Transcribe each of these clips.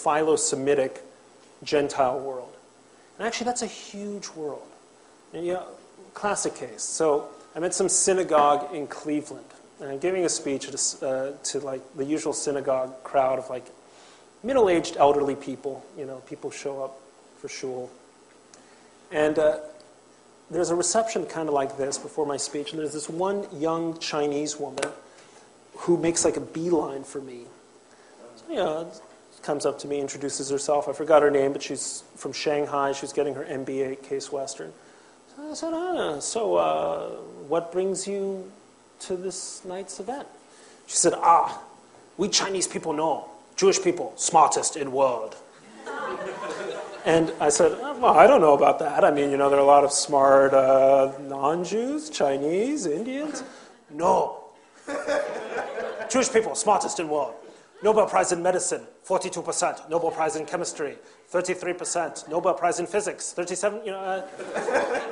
philo-Semitic Gentile world. And actually, that's a huge world. And, you know, classic case. So I'm at some synagogue in Cleveland, and I'm giving a speech to like the usual synagogue crowd of like middle-aged elderly people. You know, people show up for shul. And there's a reception kind of like this before my speech, and there's this one young Chinese woman who makes like a beeline for me. So, you know, comes up to me, introduces herself. I forgot her name, but she's from Shanghai. She's getting her MBA at Case Western. So I said, so what brings you to this night's event? She said, we Chinese people know. Jewish people, smartest in world. And I said, well, I don't know about that. I mean, you know, there are a lot of smart non-Jews, Chinese, Indians. No. Jewish people, smartest in world. Nobel Prize in Medicine, 42%. Nobel Prize in Chemistry, 33%. Nobel Prize in Physics, 37%. You know,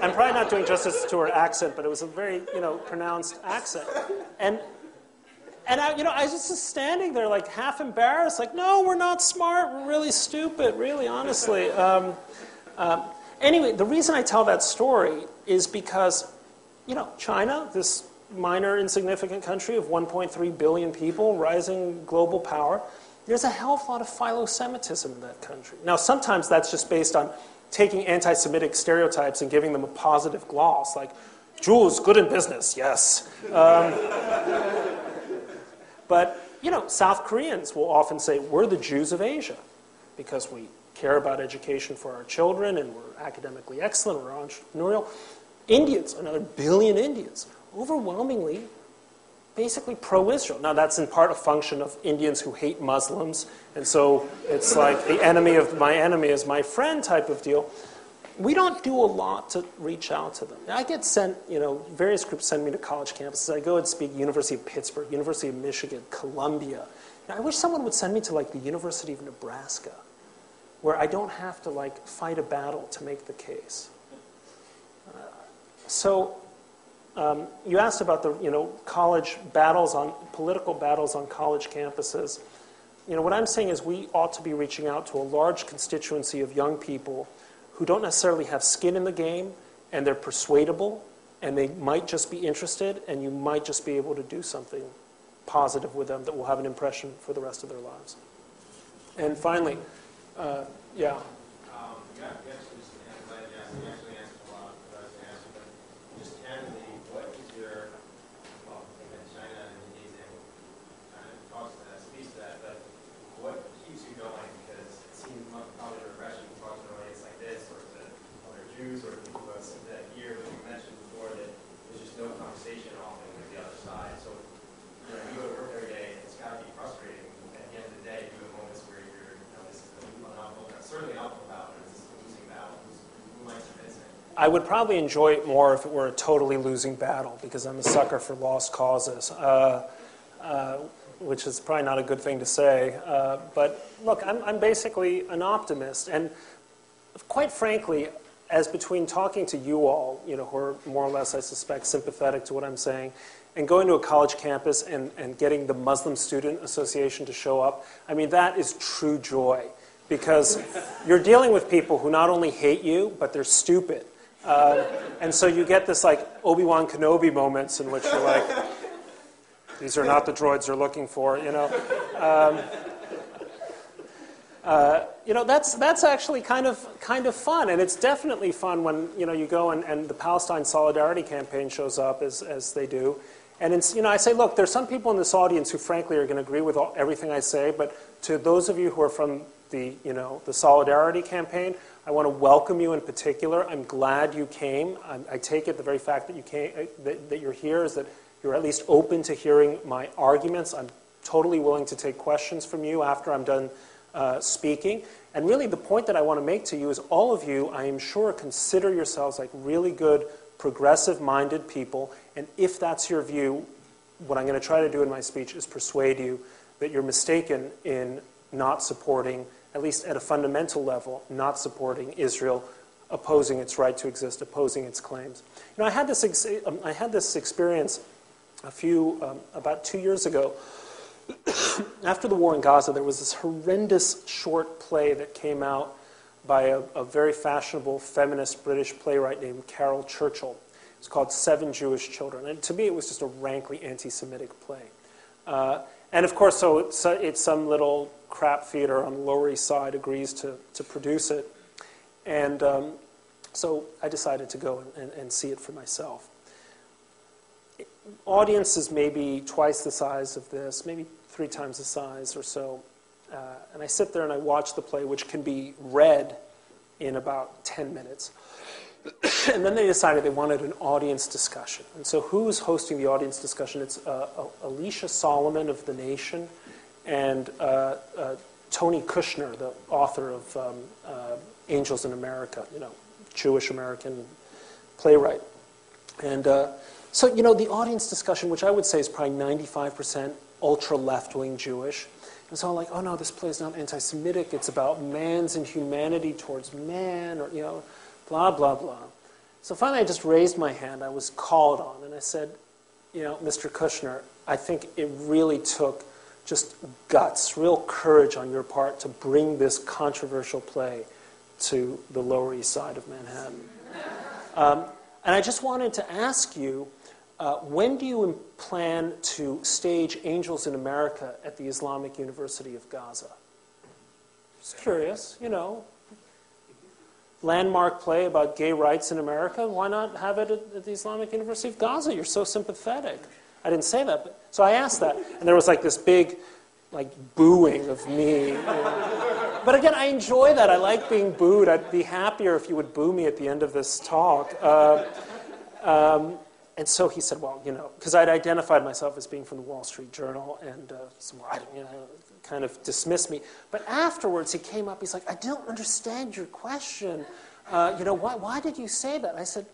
I'm probably not doing justice to her accent, but it was a very, you know, pronounced accent. And I, you know, I was just standing there, like half embarrassed, like, no, we're not smart. We're really stupid, really, honestly. Anyway, the reason I tell that story is because, you know, China, this minor, insignificant country of 1.3 billion people, rising global power, there's a hell of a lot of philo-Semitism in that country. Now, sometimes that's just based on taking anti-Semitic stereotypes and giving them a positive gloss, like, Jews, good in business, yes. But, you know, South Koreans will often say, we're the Jews of Asia, because we care about education for our children, and we're academically excellent, we're entrepreneurial. Indians, another billion Indians, overwhelmingly, basically pro-Israel. Now, that's in part a function of Indians who hate Muslims, and so it's like the enemy of my enemy is my friend type of deal. We don't do a lot to reach out to them. I get sent, you know, various groups send me to college campuses. I go and speak University of Pittsburgh, University of Michigan, Columbia. Now, I wish someone would send me to, like, the University of Nebraska, where I don't have to, like, fight a battle to make the case. You asked about the, you know, college battles political battles on college campuses. You know, what I'm saying is we ought to be reaching out to a large constituency of young people who don't necessarily have skin in the game, and they're persuadable, and they might just be interested, and you might just be able to do something positive with them that will have an impression for the rest of their lives. And finally, yeah. Jews or people who have said that here, but you mentioned before that there's just no conversation often with the other side. So, you know, you go to work every day, it's got to be frustrating. At the end of the day, you have moments where you're, you know, this is certainly an uphill battle, but it's a losing battle. Who might convince it? I would probably enjoy it more if it were a totally losing battle, because I'm a sucker for lost causes, which is probably not a good thing to say. But look, I'm basically an optimist, and quite frankly, as between talking to you all, you know, who are more or less, I suspect, sympathetic to what I'm saying, and going to a college campus and getting the Muslim Student Association to show up, I mean, that is true joy. Because you're dealing with people who not only hate you, but they're stupid. And so you get this, like, Obi-Wan Kenobi moments in which you're like, these are not the droids you're looking for, you know. You know, that's actually kind of fun, and it's definitely fun when, you know, you go and the Palestine Solidarity Campaign shows up as they do, and it's, you know, I say, look, there's some people in this audience who frankly are going to agree with everything I say, but to those of you who are from the, you know, the Solidarity Campaign, I want to welcome you in particular. I'm glad you came. I take it the very fact that you came, that you're here, is that you're at least open to hearing my arguments. I'm totally willing to take questions from you after I'm done speaking. And really the point that I want to make to you is all of you, I am sure, consider yourselves like really good, progressive-minded people. And if that's your view, what I'm going to try to do in my speech is persuade you that you're mistaken in not supporting, at least at a fundamental level, not supporting Israel, opposing its right to exist, opposing its claims. You know, I had this experience about 2 years ago after the war in Gaza, there was this horrendous short play that came out by a very fashionable feminist British playwright named Carol Churchill. It's called Seven Jewish Children. And to me, it was just a rankly anti-Semitic play. And of course, so it's some little crap theater on the Lower East Side agrees to produce it. And so I decided to go and see it for myself. Audience is maybe twice the size of this, maybe 3 times the size or so. And I sit there and I watch the play, which can be read in about 10 minutes. And then they decided they wanted an audience discussion. And so who's hosting the audience discussion? It's Alicia Solomon of The Nation and Tony Kushner, the author of Angels in America, Jewish-American playwright. And so, the audience discussion, which I would say is probably 95% ultra-left-wing Jewish. And so I'm like, oh no, this play is not anti-Semitic. It's about man's inhumanity towards man, or, blah, blah, blah. So finally I just raised my hand. I was called on, and I said, Mr. Kushner, I think it really took just guts, real courage on your part to bring this controversial play to the Lower East Side of Manhattan. And I just wanted to ask you, when do you plan to stage Angels in America at the Islamic University of Gaza? Just curious, landmark play about gay rights in America. Why not have it at the Islamic University of Gaza? You're so sympathetic. I didn't say that, but so I asked that, and there was this big, booing of me. But again, I enjoy that. I like being booed. I'd be happier if you would boo me at the end of this talk. And so he said, well, because I'd identified myself as being from the Wall Street Journal, and kind of dismissed me. But afterwards, he came up. He's like, I don't understand your question. Why did you say that? I said,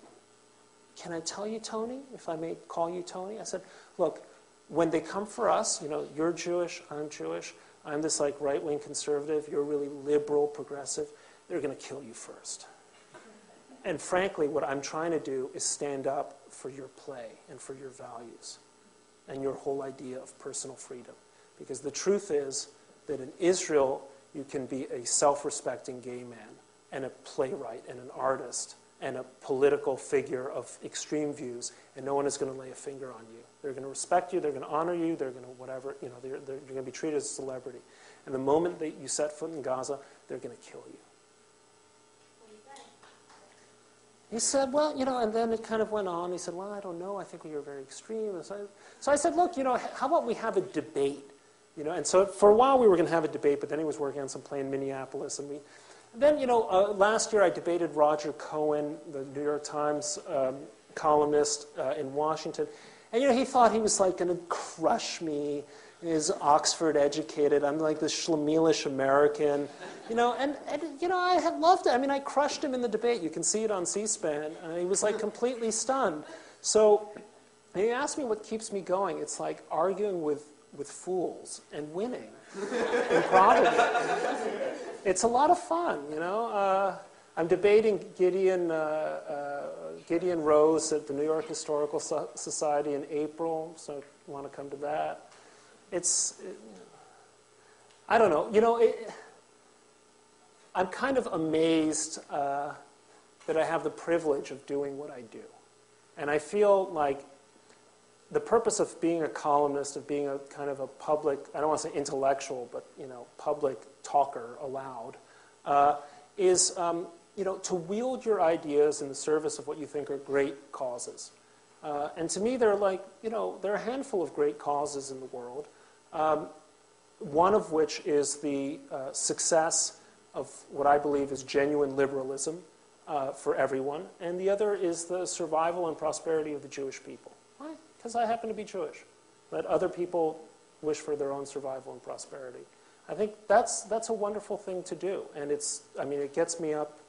can I tell you, Tony, if I may call you Tony? I said, look, when they come for us, you're Jewish, I'm this right-wing conservative, you're really liberal, progressive, they're going to kill you first. And frankly, what I'm trying to do is stand up for your play and for your values and your whole idea of personal freedom. Because the truth is that in Israel, you can be a self-respecting gay man and a playwright and an artist and a political figure of extreme views, and no one is going to lay a finger on you. They're going to respect you, they're going to honor you, they're going to whatever, you're going to be treated as a celebrity. And the moment that you set foot in Gaza, they're going to kill you. He said, well, and then it kind of went on. He said, well, I don't know. I think we were very extreme. So I said, look, how about we have a debate? And so for a while we were going to have a debate, but then he was working on some play in Minneapolis. And then, last year I debated Roger Cohen, the New York Times columnist in Washington. And, he thought he was going to crush me. He's Oxford educated. I'm like this schlemielish American, and I had loved it. I mean, I crushed him in the debate. You can see it on C-SPAN. He was completely stunned. So he asked me what keeps me going. It's like arguing with fools and winning, and probably. It's a lot of fun, I'm debating Gideon Rose at the New York Historical Society in April, so if you want to come to that. I don't know. I'm kind of amazed that I have the privilege of doing what I do. And I feel like the purpose of being a columnist, of being a kind of a public, I don't want to say intellectual, but, public talker aloud, is, to wield your ideas in the service of what you think are great causes. And to me, there are a handful of great causes in the world. One of which is the success of what I believe is genuine liberalism for everyone, and the other is the survival and prosperity of the Jewish people. Why? Because I happen to be Jewish. Let other people wish for their own survival and prosperity. I think that's a wonderful thing to do, and it gets me up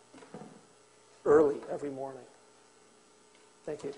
early every morning. Thank you.